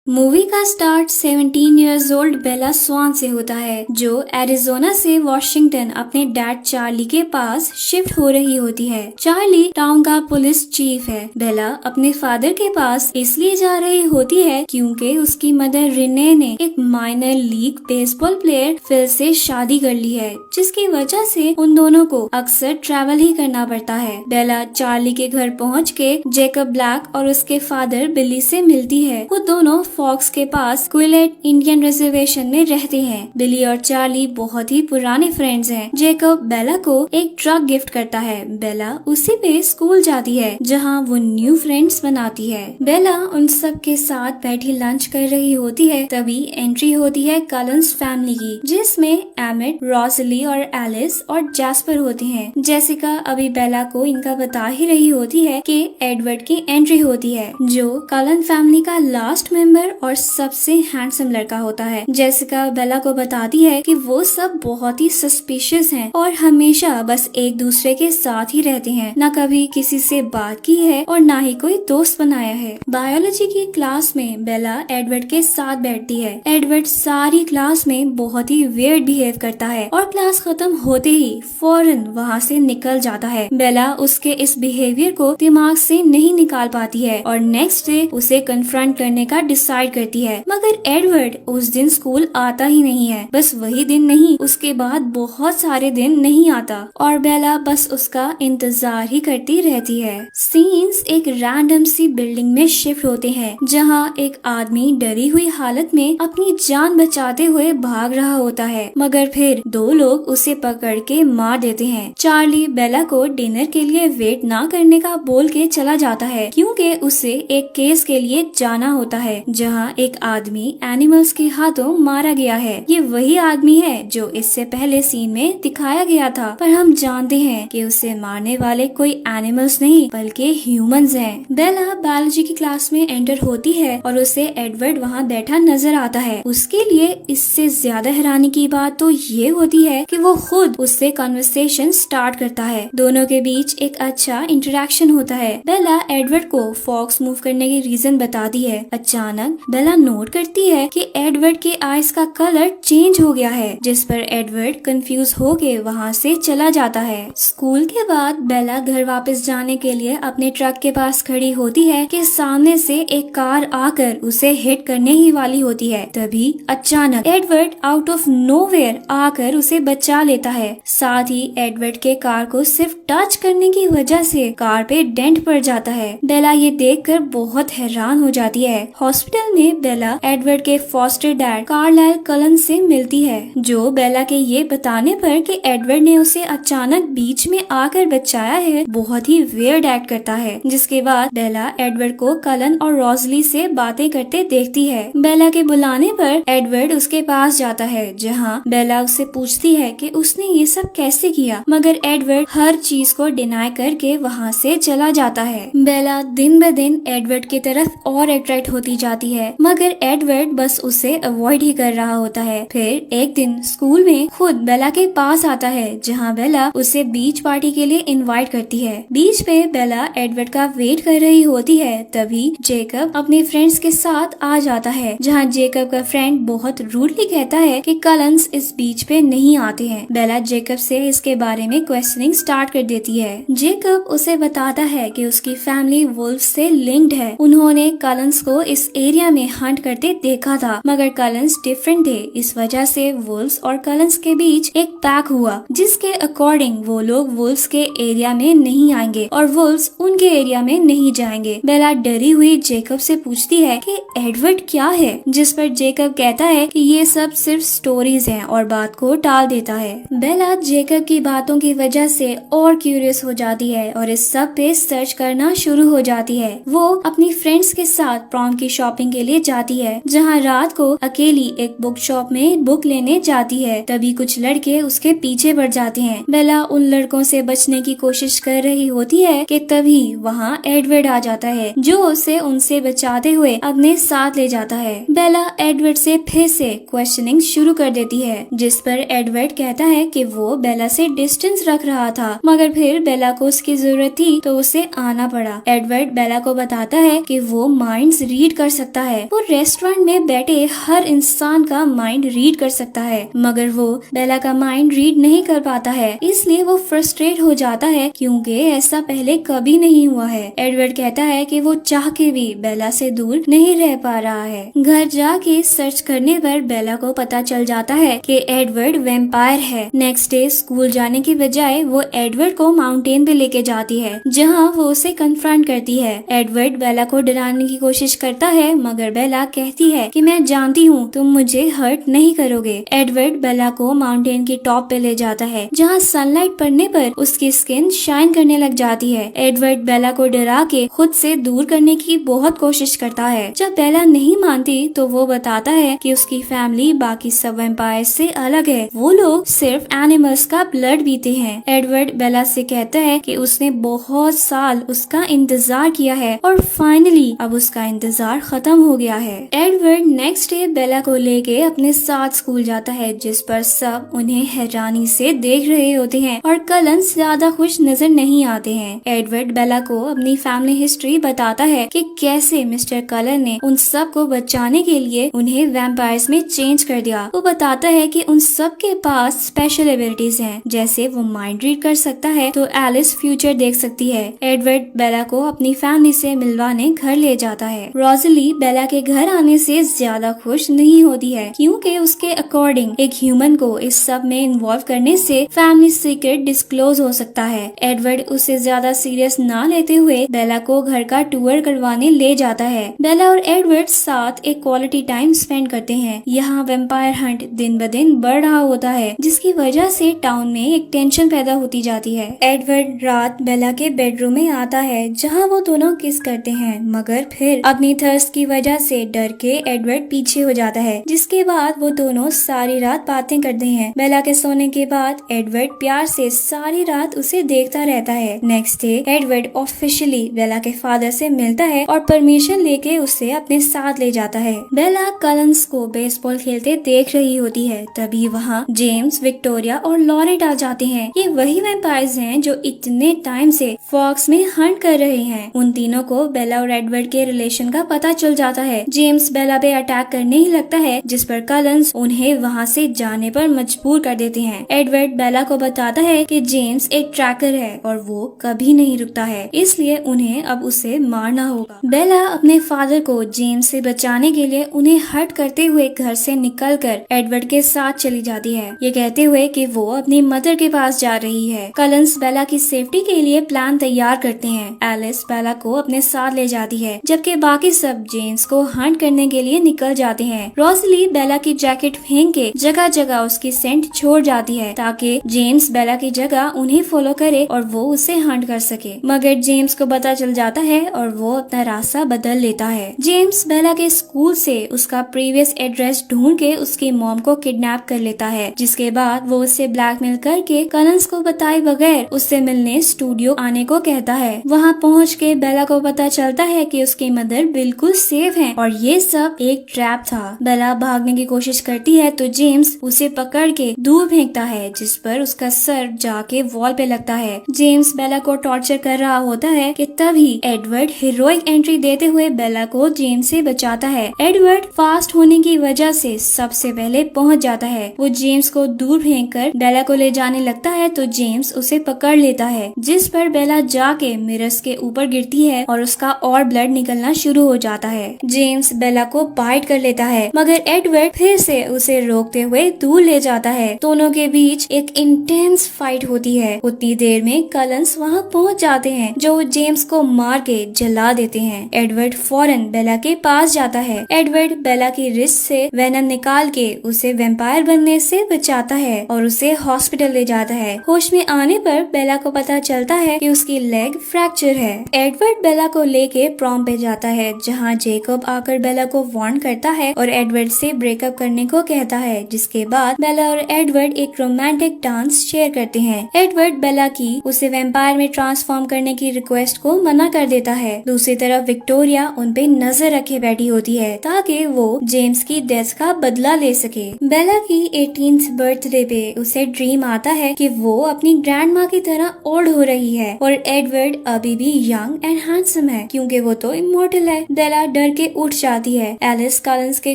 Movie का start 17 years old बेला स्वान से होता है, जो एरिजोना से वॉशिंगटन अपने डैड चार्ली के पास शिफ्ट हो रही होती है। चार्ली टाउन का पुलिस चीफ है। बेला अपने फादर के पास इसलिए जा रही होती है क्योंकि उसकी मदर रिने ने एक minor league baseball player Phil से शादी कर ली है, जिसकी वजह से उन दोनों को अक्सर ट्रैवल ही करना पड़ता है। बेला चार्ली के घर पहुँच के जेकब ब्लैक और उसके फादर बिली से मिलती है। वो दोनों फॉक्स के पास क्विलेट इंडियन रिजर्वेशन में रहते हैं। बिली और चार्ली बहुत ही पुराने फ्रेंड्स हैं। जेकब बेला को एक ट्रक गिफ्ट करता है। बेला उसी पे स्कूल जाती है, जहाँ वो न्यू फ्रेंड्स बनाती है। बेला उन सब के साथ बैठी लंच कर रही होती है, तभी एंट्री होती है कलन्स फैमिली की, जिसमें एमिट, रोजली और एलिस और जैस्पर होते हैं। जेसिका अभी बेला को इनका बता ही रही होती है कि एडवर्ड की एंट्री होती है, जो कलन फैमिली का लास्ट मेंबर और सबसे हैंडसम लड़का होता है। जेसिका बेला को बताती है कि वो सब बहुत ही सस्पिशियस हैं और हमेशा बस एक दूसरे के साथ ही रहते हैं, न कभी किसी से बात की है और न ही कोई दोस्त बनाया है। बायोलॉजी की क्लास में बेला एडवर्ड के साथ बैठती है। एडवर्ड सारी क्लास में बहुत ही वियर्ड बिहेव करता है और क्लास खत्म होते ही फौरन वहाँ से निकल जाता है। बेला उसके इस बिहेवियर को दिमाग से नहीं निकाल पाती है और नेक्स्ट डे उसे कन्फ्रंट करने का डिसाइड करती है, मगर एडवर्ड उस दिन स्कूल आता ही नहीं है। बस वही दिन नहीं, उसके बाद बहुत सारे दिन नहीं आता और बेला बस उसका इंतजार ही करती रहती है। सीन्स एक रैंडम सी बिल्डिंग में शिफ्ट होते हैं, जहाँ एक आदमी डरी हुई हालत में अपनी जान बचाते हुए भाग रहा होता है, मगर फिर दो लोग उसे पकड़ के मार देते हैं। चार्ली बेला को डिनर के लिए वेट ना करने का बोल के चला जाता है, क्योंकि उसे एक केस के लिए जाना होता है, जहाँ एक आदमी एनिमल्स के हाथों मारा गया है। ये वही आदमी है जो इससे पहले सीन में दिखाया गया था, पर हम जानते हैं कि उसे मारने वाले कोई एनिमल्स नहीं बल्कि ह्यूमंस हैं। बेला बायोलॉजी की क्लास में एंटर होती है और उसे एडवर्ड वहाँ बैठा नजर आता है। उसके लिए इससे ज्यादा हैरानी की बात तो ये होती है कि वो खुद उससे कन्वर्सेशन स्टार्ट करता है। दोनों के बीच एक अच्छा इंटरेक्शन होता है। बेला एडवर्ड को फॉक्स मूव करने की रीजन बताती है। अचानक बेला नोट करती है कि एडवर्ड के आईज का कलर चेंज हो गया है, जिस पर एडवर्ड कंफ्यूज होके वहाँ से चला जाता है। स्कूल के बाद बेला घर वापस जाने के लिए अपने ट्रक के पास खड़ी होती है कि सामने से एक कार आकर उसे हिट करने ही वाली होती है। तभी अचानक एडवर्ड आउट ऑफ नोवेयर आकर उसे बचा लेता है। साथ ही एडवर्ड के कार को सिर्फ टच करने की वजह से कार पे डेंट पड़ जाता है। बेला ये देखकर बहुत हैरान हो जाती है। हॉस्पिटल में बेला एडवर्ड के फॉस्टर डैड कार्लाइल कलन से मिलती है, जो बेला के ये बताने पर कि एडवर्ड ने उसे अचानक बीच में आकर बचाया है बहुत ही वियर्ड एक्ट करता है। जिसके बाद बेला एडवर्ड को कलन और रोजली से बातें करते देखती है। बेला के बुलाने पर एडवर्ड उसके पास जाता है, जहाँ बेला उससे पूछती है कि उसने ये सब कैसे किया, मगर एडवर्ड हर चीज को डिनाई करके वहाँ से चला जाता है। बेला दिन ब दिन एडवर्ड की तरफ और अट्रैक्ट होती जाती है, मगर एडवर्ड बस उसे अवॉइड ही कर रहा होता है। फिर एक दिन स्कूल में खुद बेला के पास आता है, जहाँ बेला उसे बीच पार्टी के लिए इनवाइट करती है। बीच पे बेला एडवर्ड का वेट कर रही होती है, तभी जेकब अपने फ्रेंड्स के साथ आ जाता है, जहाँ जेकब का फ्रेंड बहुत रूडली कहता है कि कलन्स इस बीच पे नहीं आते हैं। बेला जेकब से इसके बारे में क्वेश्चनिंग स्टार्ट कर देती है। जेकब उसे बताता है कि उसकी फैमिली वुल्फ से लिंक्ड है। उन्होंने कलन्स को इस एरिया में हंट करते देखा था, मगर कलन्स डिफरेंट थे। इस वजह से वुल्फ्स और कलन्स के बीच एक पैक हुआ, जिसके अकॉर्डिंग वो लोग वुल्फ्स के एरिया में नहीं आएंगे और वुल्फ्स उनके एरिया में नहीं जाएंगे। बेला डरी हुई जेकब से पूछती है कि एडवर्ड क्या है, जिस पर जेकब कहता है कि ये सब सिर्फ स्टोरीज हैं और बात को टाल देता है। बेला जेकब की बातों की वजह से और क्यूरियस हो जाती है और इस सब पे सर्च करना शुरू हो जाती है। वो अपनी फ्रेंड्स के साथ प्रॉम की शॉपिंग के लिए जाती है, जहाँ रात को अकेली एक बुक शॉप में बुक लेने जाती है। तभी कुछ लड़के उसके पीछे पड़ जाते हैं। बेला उन लड़कों से बचने की कोशिश कर रही होती है कि तभी वहाँ एडवर्ड आ जाता है, जो उसे उनसे बचाते हुए अपने साथ ले जाता है। बेला एडवर्ड से फिर से क्वेश्चनिंग शुरू कर देती है, जिस पर एडवर्ड कहता है कि वो बेला से डिस्टेंस रख रहा था, मगर फिर बेला को उसकी जरूरत थी तो उसे आना पड़ा। एडवर्ड बेला को बताता है कि वो माइंड्स रीड कर सकता सकता है। वो रेस्टोरेंट में बैठे हर इंसान का माइंड रीड कर सकता है, मगर वो बेला का माइंड रीड नहीं कर पाता है। इसलिए वो फ्रस्ट्रेट हो जाता है क्योंकि ऐसा पहले कभी नहीं हुआ है। एडवर्ड कहता है कि वो चाह के भी बेला से दूर नहीं रह पा रहा है। घर जाके सर्च करने पर बेला को पता चल जाता है कि एडवर्ड वैम्पायर है। नेक्स्ट डे स्कूल जाने की बजाय वो एडवर्ड को माउंटेन पे लेके जाती है, जहाँ वो उसे कन्फ्रंट करती है। एडवर्ड बेला को डराने की कोशिश करता है, मगर बेला कहती है कि मैं जानती हूँ तुम मुझे हर्ट नहीं करोगे। एडवर्ड बेला को माउंटेन की टॉप पे ले जाता है, जहाँ सनलाइट पड़ने पर उसकी स्किन शाइन करने लग जाती है। एडवर्ड बेला को डरा के खुद से दूर करने की बहुत कोशिश करता है। जब बेला नहीं मानती तो वो बताता है कि उसकी फैमिली बाकी सब वैम्पायर से अलग है, वो लोग सिर्फ एनिमल्स का ब्लड पीते हैं। एडवर्ड बेला से कहता है कि उसने बहुत साल उसका इंतजार किया है और फाइनली अब उसका इंतजार खत्म हो गया है। एडवर्ड नेक्स्ट डे बेला को लेके अपने साथ स्कूल जाता है, जिस पर सब उन्हें हैरानी से देख रहे होते हैं और कलन ज्यादा खुश नजर नहीं आते हैं। एडवर्ड बेला को अपनी फैमिली हिस्ट्री बताता है कि कैसे मिस्टर कलन ने उन सब को बचाने के लिए उन्हें वैम्पायर्स में चेंज कर दिया। वो बताता है कि उन सब के पास स्पेशल एबिलिटीज हैं, जैसे वो माइंड रीड कर सकता है तो एलिस फ्यूचर देख सकती है। एडवर्ड बेला को अपनी फैमिली से मिलवाने घर ले जाता है। रोज़ली बेला के घर आने से ज्यादा खुश नहीं होती है, क्योंकि उसके अकॉर्डिंग एक ह्यूमन को इस सब में इन्वॉल्व करने से फैमिली सीक्रेट डिस्क्लोज हो सकता है। एडवर्ड उसे ज्यादा सीरियस ना लेते हुए बेला को घर का टूर करवाने ले जाता है। बेला और एडवर्ड साथ एक क्वालिटी टाइम स्पेंड करते हैं। यहाँ वैम्पायर हंट दिन ब दिन बढ़ रहा होता है, जिसकी वजह से टाउन में एक टेंशन पैदा होती जाती है। एडवर्ड रात बेला के बेडरूम में आता है, जहाँ वो दोनों किस करते हैं, मगर फिर अपनी थर्स्ट की वजह से डर के एडवर्ड पीछे हो जाता है, जिसके बाद वो दोनों सारी रात बातें करते हैं। बेला के सोने के बाद एडवर्ड प्यार से सारी रात उसे देखता रहता है। नेक्स्ट डे एडवर्ड ऑफिशियली बेला के फादर से मिलता है और परमिशन लेके उसे अपने साथ ले जाता है। बेला कलन्स को बेसबॉल खेलते देख रही होती है, तभी वहाँ जेम्स, विक्टोरिया और लॉरेट आ जाते हैं। ये वही वैम्पायर्स हैं जो इतने टाइम से फॉक्स में हंट कर रहे हैं। उन तीनों को बेला और एडवर्ड के रिलेशन का पता चल जाता है। जेम्स बेला पे अटैक करने ही लगता है, जिस पर कलन्स उन्हें वहाँ से जाने पर मजबूर कर देते हैं। एडवर्ड बेला को बताता है कि जेम्स एक ट्रैकर है और वो कभी नहीं रुकता है, इसलिए उन्हें अब उसे मारना होगा। बेला अपने फादर को जेम्स से बचाने के लिए उन्हें हर्ट करते हुए घर से निकलकर एडवर्ड के साथ चली जाती है, ये कहते हुए कि वो अपनी मदर के पास जा रही है। कलन्स बेला की सेफ्टी के लिए प्लान तैयार करते हैं। एलिस बेला को अपने साथ ले जाती है, जबकि बाकी सब जेम्स को हंट करने के लिए निकल जाते हैं। रोज़ली बेला की जैकेट फेंक के जगह जगह उसकी सेंट छोड़ जाती है, ताकि जेम्स बेला की जगह उन्हें फॉलो करे और वो उसे हंट कर सके, मगर जेम्स को पता चल जाता है और वो अपना रास्ता बदल लेता है। जेम्स बेला के स्कूल से उसका प्रीवियस एड्रेस ढूंढ के उसकी मॉम को किडनैप कर लेता है, जिसके बाद वो उसे ब्लैकमेल करके कलन्स को बताए बगैर उससे मिलने स्टूडियो आने को कहता है। वहाँ पहुँच के बेला को पता चलता है कि उसकी मदर बिल्कुल सेफ है और ये सब एक ट्रैप था। बेला भागने की कोशिश करती है तो जेम्स उसे पकड़ के दूर फेंकता है, जिस पर उसका सर जाके वॉल पे लगता है। जेम्स बेला को टॉर्चर कर रहा होता है कि तभी एडवर्ड हीरोइक एंट्री देते हुए बेला को जेम्स से बचाता है। एडवर्ड फास्ट होने की वजह से सबसे पहले पहुंच जाता है। वो जेम्स को दूर फेंककर बेला को ले जाने लगता है तो जेम्स उसे पकड़ लेता है, जिस पर बेला जाके मिरर्स के ऊपर गिरती है और उसका और ब्लड निकलना शुरू हो जाता है। जेम्स बेला को बाइट कर लेता है, मगर एडवर्ड फिर से उसे रोकते हुए दूर ले जाता है। दोनों के बीच एक इंटेंस फाइट होती है। उतनी देर में कलन्स वहाँ पहुँच जाते हैं, जो जेम्स को मार के जला देते हैं। एडवर्ड फौरन बेला के पास जाता है। एडवर्ड बेला की रिस्ट से वेनम निकाल के उसे वैम्पायर बनने से बचाता है और उसे हॉस्पिटल ले जाता है। होश में आने पर बेला को पता चलता है कि उसकी लेग फ्रैक्चर है। एडवर्ड बेला को लेके प्रॉम पे जाता है, जहाँ जेकब आकर बेला को वार्न करता है और एडवर्ड से ब्रेकअप करने को कहता है, जिसके बाद बेला और एडवर्ड एक रोमांटिक डांस शेयर करते हैं। एडवर्ड बेला की उसे वैम्पायर में ट्रांसफॉर्म करने की रिक्वेस्ट को मना कर देता है। दूसरी तरफ विक्टोरिया उन पे नजर रखे बैठी होती है, ताकि वो जेम्स की डेथ का बदला ले सके। बेला की 18th बर्थडे पे उसे ड्रीम आता है कि वो अपनी ग्रैंड माँ की तरह ओल्ड हो रही है और एडवर्ड अभी भी यंग एंड हैंडसम है, क्योंकि वो तो इमॉर्टल है। बेला डर डर के उठ जाती है। एलिस कॉलिंस के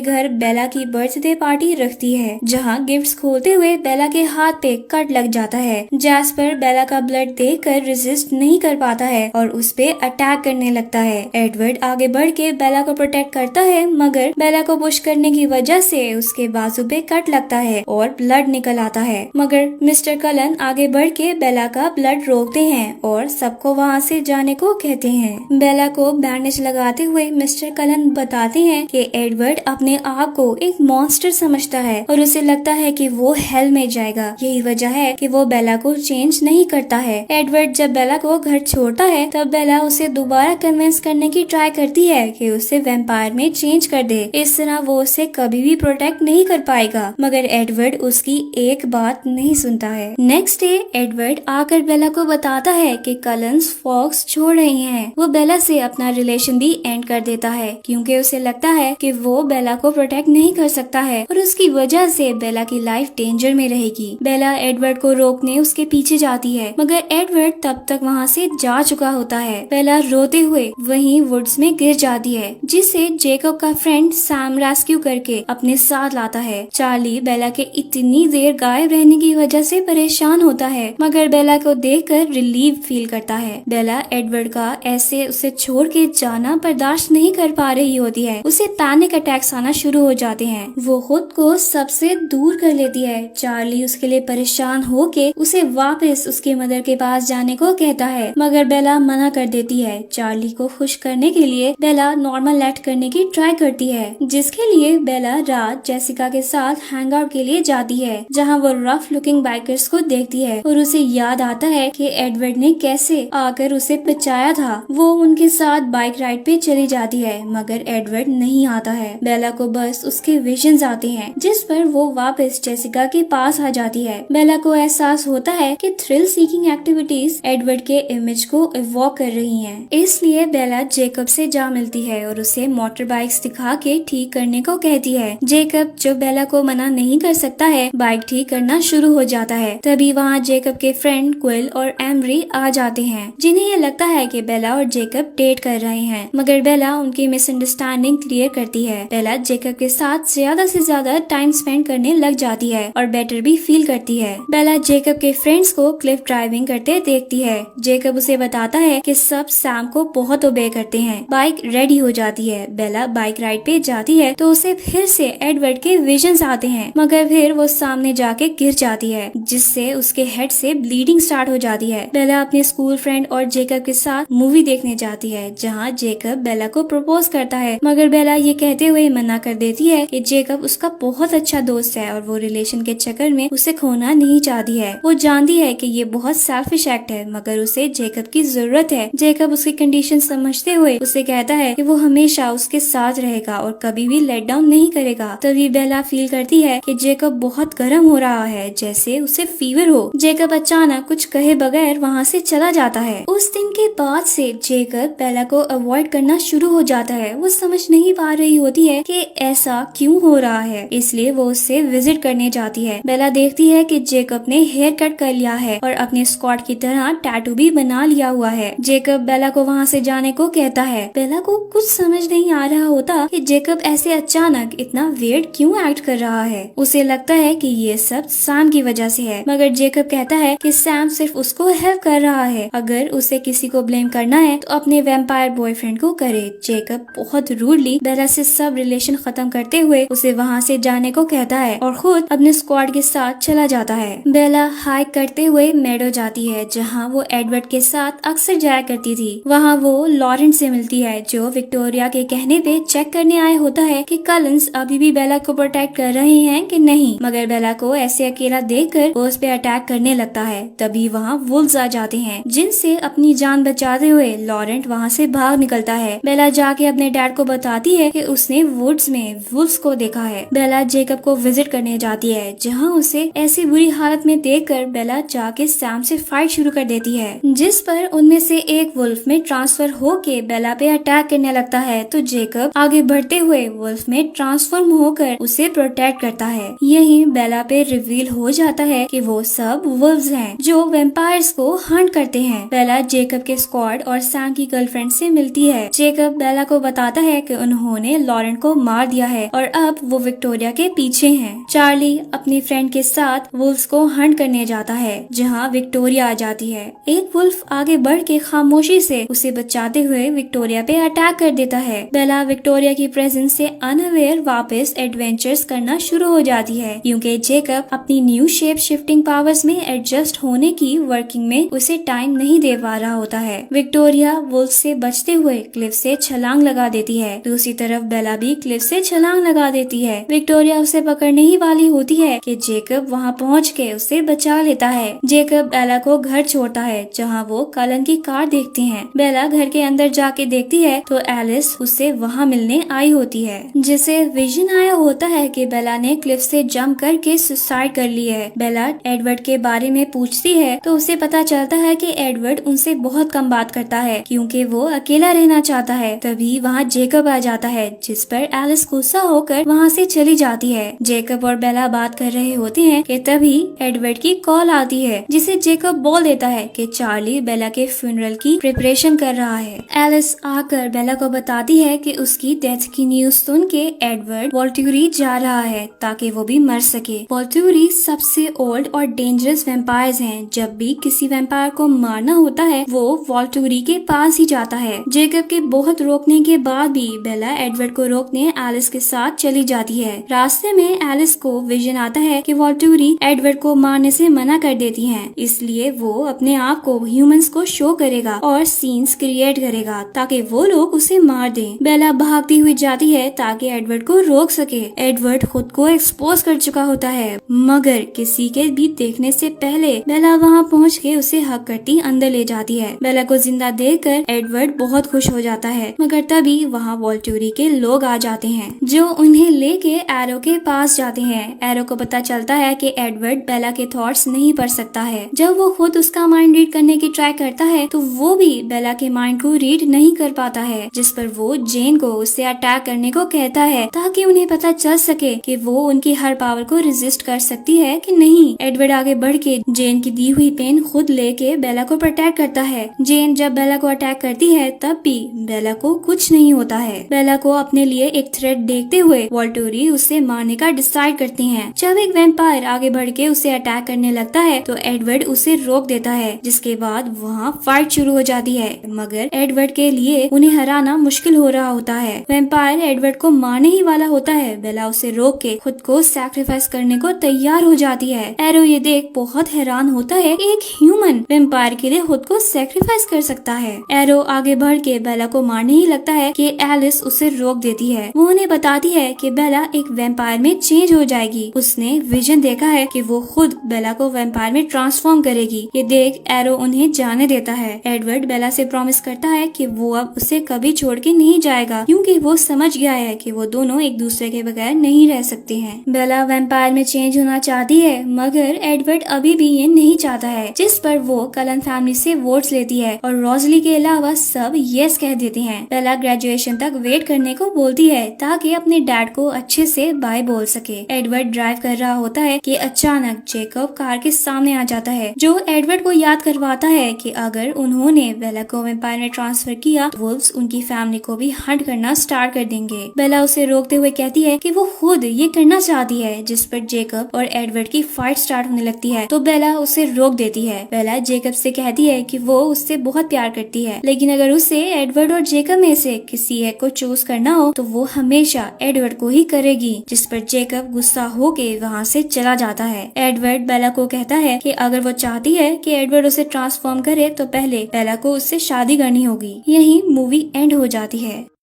घर बेला की बर्थडे पार्टी रखती है, जहाँ गिफ्ट्स खोलते हुए बेला के हाथ पे कट लग जाता है। जैस्पर बेला का ब्लड देखकर रेजिस्ट नहीं कर पाता है और उस पे अटैक करने लगता है। एडवर्ड आगे बढ़ के बेला को प्रोटेक्ट करता है, मगर बेला को पुश करने की वजह से उसके बाजू पे कट लगता है और ब्लड निकल आता है। मगर मिस्टर कलन आगे बढ़ के बेला का ब्लड रोकते हैं और सबको वहाँ से जाने को कहते हैं। बेला को बैंडेज लगाते हुए मिस्टर कलन बताते हैं कि एडवर्ड अपने आप को एक मॉन्स्टर समझता है और उसे लगता है कि वो हेल में जाएगा। यही वजह है कि वो बेला को चेंज नहीं करता है। एडवर्ड जब बेला को घर छोड़ता है तब बेला उसे दोबारा कन्विंस करने की ट्राई करती है कि उसे वैम्पायर में चेंज कर दे। इस तरह वो उसे कभी भी प्रोटेक्ट नहीं कर पाएगा, मगर एडवर्ड उसकी एक बात नहीं सुनता है। नेक्स्ट डे एडवर्ड आकर बेला को बताता है कि कलन्स फॉक्स छोड़ रही हैं। वो बेला से अपना रिलेशन भी एंड कर देता है क्योंकि उसे लगता है कि वो बेला को प्रोटेक्ट नहीं कर सकता है और उसकी वजह से बेला की लाइफ डेंजर में रहेगी। बेला एडवर्ड को रोकने उसके पीछे जाती है, मगर एडवर्ड तब तक वहाँ से जा चुका होता है। बेला रोते हुए वहीं वुड्स में गिर जाती है, जिसे जेकब का फ्रेंड सैम रेस्क्यू करके अपने साथ लाता है। चार्ली बेला के इतनी देर गायब रहने की वजह से परेशान होता है, मगर बेला को देखकर रिलीव फील करता है। बेला एडवर्ड का ऐसे उसे छोड़ के जाना बर्दाश्त नहीं कर पा रही होती है। उसे पैनिक अटैक्स आना शुरू हो जाते हैं। वो खुद को सबसे दूर कर लेती है। चार्ली उसके लिए परेशान होके उसे वापस उसके मदर के पास जाने को कहता है, मगर बेला मना कर देती है। चार्ली को खुश करने के लिए बेला नॉर्मल एक्ट करने की ट्राई करती है, जिसके लिए बेला रात जेसिका के साथ हैंग आउट के लिए जाती है, जहाँ वो रफ लुकिंग बाइकर्स को देखती है और उसे याद आता है कि एडवर्ड ने कैसे आकर उसे बचाया था। वो उनके साथ बाइक राइड पे चली जाती है, मगर एडवर्ड नहीं आता है। बेला को बस उसके विजन्स आते हैं, जिस पर वो वापस जेसिका के पास आ जाती है। बेला को एहसास होता है कि थ्रिल सीकिंग एक्टिविटीज एडवर्ड के इमेज को इवॉक कर रही हैं। इसलिए बेला जेकब से जा मिलती है और उसे मोटर बाइक्स दिखा के ठीक करने को कहती है। जेकब जो बेला को मना नहीं कर सकता है, बाइक ठीक करना शुरू हो जाता है। तभी वहाँ जेकब के फ्रेंड क्विल और एमरी आ जाते हैं, जिन्हें ये लगता है कि बेला और जेकब डेट कर रहे हैं, मगर बेला उनकी मिसअंडरस्टैंडिंग क्लियर करती है। बेला जेकब के साथ ज्यादा से ज्यादा टाइम स्पेंड करने लग जाती है और बेटर भी फील करती है। बेला जेकब के फ्रेंड्स को क्लिफ ड्राइविंग करते देखती है। जेकब उसे बताता है कि सब सैम को बहुत ओबे करते हैं। बाइक रेडी हो जाती है। बेला बाइक राइड पे जाती है तो उसे फिर से एडवर्ड के विजन्स आते हैं, मगर फिर वो सामने जाके गिर जाती है, जिससे उसके हेड से ब्लीडिंग स्टार्ट हो जाती है। बेला अपने स्कूल फ्रेंड और जेकब के साथ मूवी देखने जाती है, जहाँ जेकब बेला को प्रपोज करता है, मगर बेला ये कहते हुए मना कर देती है कि जेकब उसका बहुत अच्छा दोस्त है और वो रिलेशन के चक्कर में उसे खोना नहीं चाहती है। वो जानती है कि ये बहुत सेल्फिश एक्ट है, मगर उसे जेकब की जरूरत है। जेकब उसकी कंडीशन समझते हुए उसे कहता है कि वो हमेशा उसके साथ रहेगा और कभी भी लेट डाउन नहीं करेगा। तभी बेला फील करती है कि जेकब बहुत गर्म हो रहा है, जैसे उसे फीवर हो। जेकब अचानक कुछ कहे बगैर वहाँ से चला जाता है। उस दिन के बाद से जेकब बेला को अवॉइड करना शुरू हो जाता है। वो समझ नहीं पा रही होती है कि ऐसा क्यों हो रहा है, इसलिए वो उससे विजिट करने जाती है। बेला देखती है कि जेकब ने हेयर कट कर लिया है और अपने स्कॉट की तरह टैटू भी बना लिया हुआ है। जेकब बेला को वहाँ से जाने को कहता है। बेला को कुछ समझ नहीं आ रहा होता कि जेकब ऐसे अचानक इतना वियर्ड क्यों एक्ट कर रहा है। उसे लगता है कि ये सब सैम की वजह से है, मगर जेकब कहता है कि सैम सिर्फ उसको हेल्प कर रहा है। अगर उसे किसी को ब्लेम करना है तो अपने वैम्पायर बॉयफ्रेंड को करे। जेकब बहुत रूडली बेला से सब रिलेशन खत्म करते हुए उसे वहाँ से जाने को कहता है और खुद अपने स्क्वाड के साथ चला जाता है। बेला हाइक करते हुए मेडो जाती है, जहाँ वो एडवर्ड के साथ अक्सर जाया करती थी। वहाँ वो लॉरेंस से मिलती है, जो विक्टोरिया के कहने पे चेक करने आया होता है कि कलन्स अभी भी बेला को प्रोटेक्ट कर रहे हैं कि नहीं, मगर बेला को ऐसे अकेला देखकर वो उस पे अटैक करने लगता है। तभी वहाँ वुल्व्स आ जाते हैं, जिनसे अपनी जान बचाते हुए लॉरेंट वहाँ से भाग निकलता है। बेला जाके अपने डैड को बताती है कि उसने वुड्स में वुल्व्स को देखा है। बेला जेकब को विजिट करने जाती है, जहाँ उसे ऐसी बुरी हालत में देखकर बेला जाके सैम से फाइट शुरू कर देती है, जिस पर उनमें से एक वुल्फ में ट्रांसफर होके बेला पे अटैक करने लगता है। तो जेकब आगे बढ़ते हुए वुल्फ में ट्रांसफॉर्म होकर उसे प्रोटेक्ट करता है। यहीं बेला पे रिवील हो जाता है कि वो सब वुल्व्स हैं जो वैम्पायर्स को हंट करते हैं। बेला जेकब के स्क्वाड और सैम की गर्लफ्रेंड से मिलती है। जेकब बेला को बताता है कि उन्होंने लॉरेंट को मार दिया है और अब वो विक्टोरिया के पीछे हैं। चार्ली अपने फ्रेंड के साथ वुल्फ्स को हंट करने जाता है जहाँ विक्टोरिया आ जाती है। एक वुल्फ आगे बढ़ के खामोशी से उसे बचाते हुए विक्टोरिया पे अटैक कर देता है। बेला विक्टोरिया की प्रेजेंस से अनअवेयर वापस एडवेंचर्स करना शुरू हो जाती है क्योंकि जेकब अपनी न्यू शेप शिफ्टिंग पावर्स में एडजस्ट होने की वर्किंग में उसे टाइम नहीं दे पा रहा होता है। विक्टोरिया वुल्फ से बचते हुए क्लिफ से छलांग लगा देती है। दूसरी तरफ बेला भी क्लिफ से छलांग लगा देती है। विक्टोरिया उसे पकड़ने ही वाली होती है कि जेकब वहां पहुंच के उसे बचा लेता है। जेकब बेला को घर छोड़ता है जहां वो कलन की कार देखती हैं। बेला घर के अंदर जाके देखती है तो एलिस उससे वहां मिलने आई होती है, जिसे विजन आया होता है कि बेला ने क्लिफ से जंप करके सुसाइड कर ली है। बेला एडवर्ड के बारे में पूछती है तो उसे पता चलता है कि एडवर्ड उनसे बहुत कम बात करता है क्योंकि वो अकेला रहना चाहता है। तभी वहाँ जेकब आ जाता है जिस पर एलिस गुस्सा होकर वहाँ से चली जाती है। जेकब और बेला बात कर रहे होते हैं कि तभी एडवर्ड की कॉल आती है जिसे जेकब बोल देता है कि चार्ली बेला के फ्यूनरल की प्रिपरेशन कर रहा है। एलिस आकर बेला को बताती है कि उसकी डेथ की न्यूज सुन के एडवर्ड वॉल्ट्यूरी जा रहा है ताकि वो भी मर सके। वॉल्ट्यूरी सबसे ओल्ड और डेंजरस वैम्पायर्स हैं। जब भी किसी वैम्पायर को मारना होता है वो वॉल्ट्यूरी के पास ही जाता है। जेकब के बहुत रोकने के बाद भी बेला एडवर्ड को रोकने एलिस के साथ चली जाती है। रास्ते में एलिस को विजन आता है कि वॉल्ट्यूरी एडवर्ड को मारने से मना कर देती हैं, इसलिए वो अपने आप को ह्यूमंस को शो करेगा और सीन्स क्रिएट करेगा ताकि वो लोग उसे मार दें। बेला भागती हुई जाती है ताकि एडवर्ड को रोक सके। एडवर्ड खुद को एक्सपोज कर चुका होता है मगर किसी के भी देखने से पहले बेला वहाँ पहुँच के उसे हक करती अंदर ले जाती है। बेला को जिंदा देखकर एडवर्ड बहुत खुश हो जाता है मगर तभी वहाँ वॉल्ट्यूरी के लोग आ जाते हैं जो उन्हें लेके एरो के पास जाते हैं। एरो को पता चलता है कि एडवर्ड बेला के थॉट्स नहीं पढ़ सकता है। जब वो खुद उसका माइंड रीड करने की ट्राई करता है तो वो भी बेला के माइंड को रीड नहीं कर पाता है, जिस पर वो जेन को उससे अटैक करने को कहता है ताकि उन्हें पता चल सके कि वो उनकी हर पावर को रेजिस्ट कर सकती है कि नहीं। एडवर्ड आगे बढ़ के जेन की दी हुई पेन खुद लेके बेला को प्रोटेक्ट करता है। जेन जब बेला को अटैक करती है तब भी बेला को कुछ नहीं होता है। बेला को अपने लिए एक थ्रेट देखते हुए वॉल्ट्यूरी उसे मारने का डिसाइड करती हैं। जब एक वैम्पायर आगे बढ़ के उसे अटैक करने लगता है तो एडवर्ड उसे रोक देता है, जिसके बाद वहाँ फाइट शुरू हो जाती है मगर एडवर्ड के लिए उन्हें हराना मुश्किल हो रहा होता है। वैम्पायर एडवर्ड को मारने ही वाला होता है। बेला उसे रोक के खुद को सैक्रिफाइस करने को तैयार हो जाती है। एरो ये देख बहुत हैरान होता है कि एक ह्यूमन वैम्पायर के लिए खुद को सैक्रिफाइस कर सकता है। एरो आगे बढ़ के बेला को मारने ही लगता है कि एलिस उसे रोक देती है। वो उन्हें बताती है कि बेला एक वैम्पायर में चेंज हो जाएगी। उसने विजन देखा है कि वो खुद बेला को वैम्पायर में ट्रांसफॉर्म करेगी। ये देख एरो उन्हें जाने देता है। एडवर्ड बेला से प्रॉमिस करता है कि वो अब उसे कभी छोड़ के नहीं जाएगा क्योंकि वो समझ गया है कि वो दोनों एक दूसरे के बगैर नहीं रह सकते हैं। बेला वैम्पायर में चेंज होना चाहती है मगर एडवर्ड अभी भी ये नहीं चाहता है, जिस पर वो कलन फैमिली से वोट्स लेती है और रोजली के अलावा सब यस कह देते हैं। बेला ग्रेजुएशन तक वेट करने को बोलती है ताकि अपने डैड को अच्छे से बाय बोल सके। एडवर्ड ड्राइव कर रहा होता है कि अचानक जेकब कार के सामने आ जाता है जो एडवर्ड को याद करवाता है कि अगर उन्होंने बेला को वैम्पायर में ट्रांसफर किया वुल्व्स उनकी फैमिली को भी हंट करना स्टार्ट कर देंगे। बेला उसे रोकते हुए कहती है कि वो खुद ये करना चाहती है, जिस पर जेकब और एडवर्ड की फाइट स्टार्ट होने लगती है तो बेला उसे रोक देती है। बेला जेकब से कहती है कि वो उससे बहुत प्यार करती है लेकिन अगर उसे एडवर्ड और जेकब में से किसी एक को चूज करना हो तो वो हमेशा एडवर्ड को ही करेगी, जिस पर जेकब गुस्सा होके वहाँ से चला जाता है। एडवर्ड बेला को कहता है कि अगर वो चाहती है कि एडवर्ड उसे ट्रांसफॉर्म करे तो पहले बेला को उससे शादी करनी होगी। यही मूवी एंड हो जाती है।